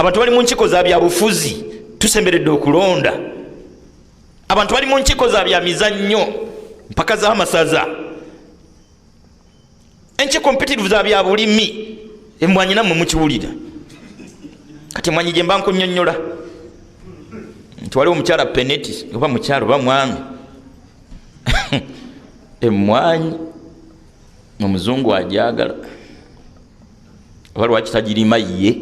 abantu bali mu nkiiko za byabufuzi tusemberedde okulonda, abantu bali mu nkiiko za bya mizannyo mpaka z'amasaza, enkiiko mpitirivu za bya bulimi. Emwanyi nammwe mukiwulira kati emwanyi gye mba nkunnyonnyola nti waliwo omukyala peneti oba mukyalo oba mwami emwanyi omuzungu ajagala oba lwaki tagirima ye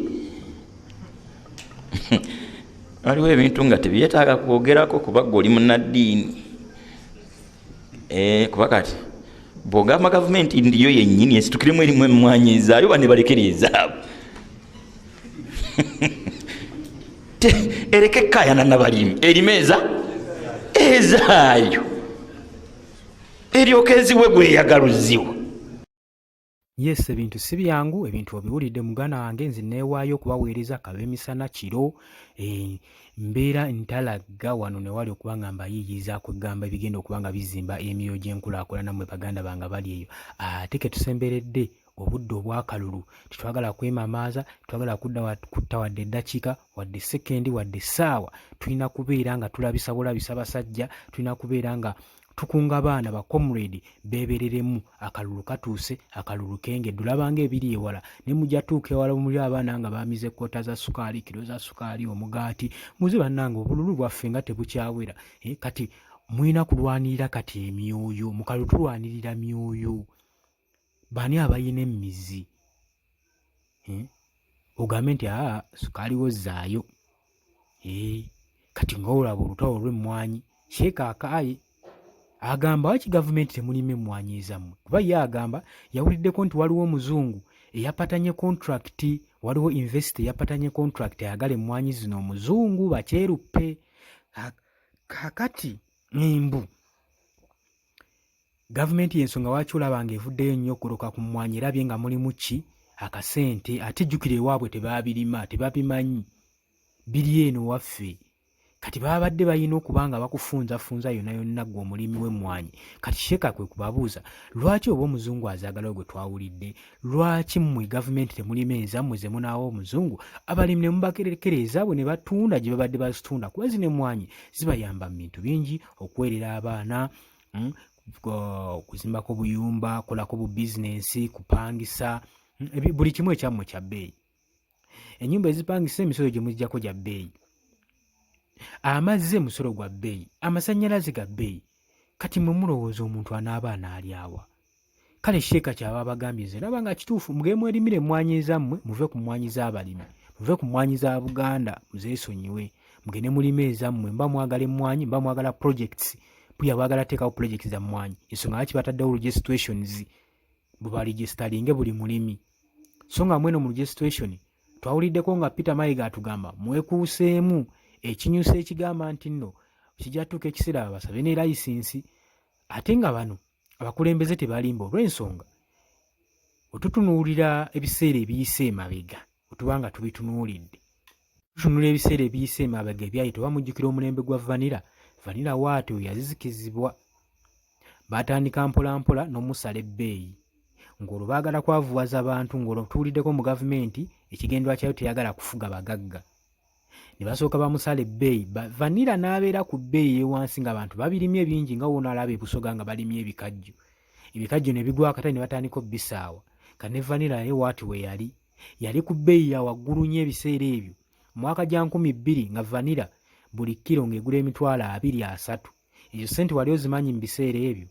waliwo ebintu nga tebyetaaga kwogerako kubanga oli munnaddiini kuba kati bwogamba gavumenti ndiyo yennyini esitukiremu erimu emwanyi ezaayo banebalekere ezabwe ereke kayana nabalimi erime ezaayo eryoka eziwe gweyagaluziwa. Yes, ebintu si byangu, ebintu obiwulidde muganda wange, nzi neewaayo okubaweereza kabe emisana kiro, mbeera ntalaga wano ne wali okuba nga mbayiiyiza kwegamba ebigenda okuba nga bizimba emyoyo gy'enkulaakulana mmwe baganda bange bali eyo. Ate ke tusemberedde obudde obwakalulu, tetwagala kwemamaaza, tetwagala kutta wadde eddakiika wadde sekendi wadde essaawa. Tulina kubeera nga tulabisa bulabisa basajja, tulina kubeera nga tukunga baana ba comrade bebereremu. Akalulu katuuse, akalulu kengedde, olabanga ebiri ewala ne mujja tuuka ewala muli abaana nga baamize kkoota za sukaali, kiro za sukaali, omugaati, muze bannange obululu bwaffe nga tebukyawera. Kati mulina kulwanirira kati emyoyo, mu kalulu tulwanirira myoyo. Bani abayina emmizi ogambe nti sukaali wozzaayo. Kati ng'olaba olutalo lw'emmwanyi Shek akaaye agamba waki gavumenti temulima emmwanyi ezammwe, kuba ye agamba yawuliddeko nti waliwo omuzungu eyapatanye contract, waliwo investor eyapatanye contract ayagala emmwanyi zino omuzungu bakyeruppe. Kakati embu gavumenti y'ensonga lwaki olabanga evuddeyo nnyo okuloka ku mmwanyi, erabye nga mulimu ki akasente, ate jjukira ewaabwe tebaabirima, tebabimanyi, biri eno waffe. Kati babadde balina okuba nga bakufunzafunza yonna yonna gwe omulimi w'emmwanyi. Kati Sheka kwe kubabuuza, lwaki oba omuzungu azaagala gwe twawulidde, lwaki mmwe gavumenti temulima ezammwe ze munaawo omuzungu, abalimi ne mubalekere ezabwe ne batunda gye babadde bazitunda? Kuba zino emmwanyi zibayamba mu bintu bingi, okwerera abaana, okuzimbako buyumba, kolako bu bizinensi, kupangisa, buli kimu ekyammwe kya bbeeyi. Ennyumba ezipangisa emisolo gye mugijjako gya bbeeyi, amazzi emusolo gwa bbeeyi, amasannyalaze ga bbeeyi. Kati mwe mulowooza omuntu anaaba anaalyawa? Kale Sheka kyaba abagambye nze naba nga kituufu, mugende mwerimire emmwanyi ezammwe, muve ku mmwanyi z'abalimi, muve ku mmwanyi za Buganda, muzeesonyiwe, mugende mulime ezammwe. Mba mwagala emmwanyi, mba mwagala projects, puya bwagala teekawo projects za mmwanyi. Ensonga lwaki bataddewo registrations bwe baregisitalinge buli mulimi. So nga mweno mu registration twawuliddeko nga Peter Mayiga atugamba mwekuuseemu, ekinyusa ekigamba nti nno kijja tuuka ekiseera basabe ne layisinsi. Ate nga bano abakulembeze tebalimba olw'ensonga otutunuulira ebiseera ebiyise emabega, otubanga tubitunuulidde, tutunula ebiseera ebiyise emabega ebyayita. Oba mujjukira omulembe gwa vanira waati oyo yazizikizibwa, batandika mpolampola n'omusala ebbeeyi, ng'olwo baagala kwavuwaza abantu, ng'olwo tuwuliddeko mu gavumenti ekigendwa kyayo teyagala kufuga bagagga, ne basooka bamusala ebbeeyi. Vanira n'abeera ku bbeeyi ewansi ng'abantu babirimye bingi, nga wona alaba ebusoga nga balimye ebikajjo ne bigwa akatale ne batandika obbisaawa. Kane vanira naye waati we yali ku bbeeyi ya waggulu nnyo ebiseera ebyo. Mwaka gya 2000 nga vanira buli kiro ng'egula $230. Ezo ssente wali ozimanyi mu biseera ebyo.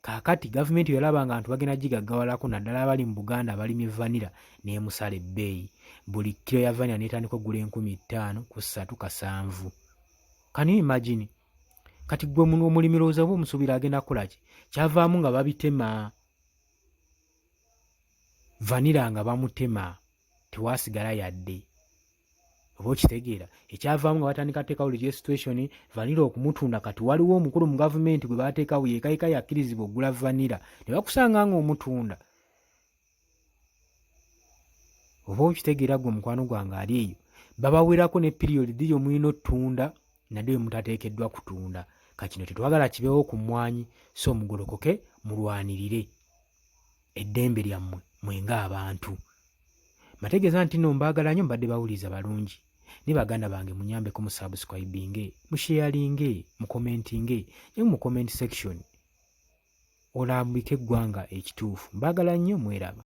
Kaakati gavumenti yalaba nga abantu bagenda gigaggawalako, naddala abali mu Buganda abalimye vanira, n'emusala ebbeeyi. Buli kiro ya vanira n'etandika okugula $5,370. Can you imagine? Kati gwe omulimi lowooza oba omusuubira agenda kukola ki? Kyavaamu nga babitema, vanira nga bamutema, tewasigala yadde. Oba okitegeera? Ekyavaamu nga batandika teekawo registration, vanira okumutunda. Kati waliwo omukulu mu gavumenti gwe bateekawo yeekayika yakkirizibwa okugula vanira, ne bakusanga nga omutunda. Oba okitegeera gwe mukwano gwange ali eyo, babawerako ne period dhiyo mulina ottunda nadde mutateekeddwa kutunda. Kakino tetwagala kibeewo ku mmwanyi, so mugolokoke mulwanirire eddembe lyammwe mwe ng'abantu. Mategeeza nti nno mbaagala nnyo mbadde bawuliza balungi. Ne baganda bange munyambeko mu subscribinge, mu sharinge, mu commentinge, ne mu comment section. Olambike eggwanga ekituufu. Mbaagala nnyo mweraba.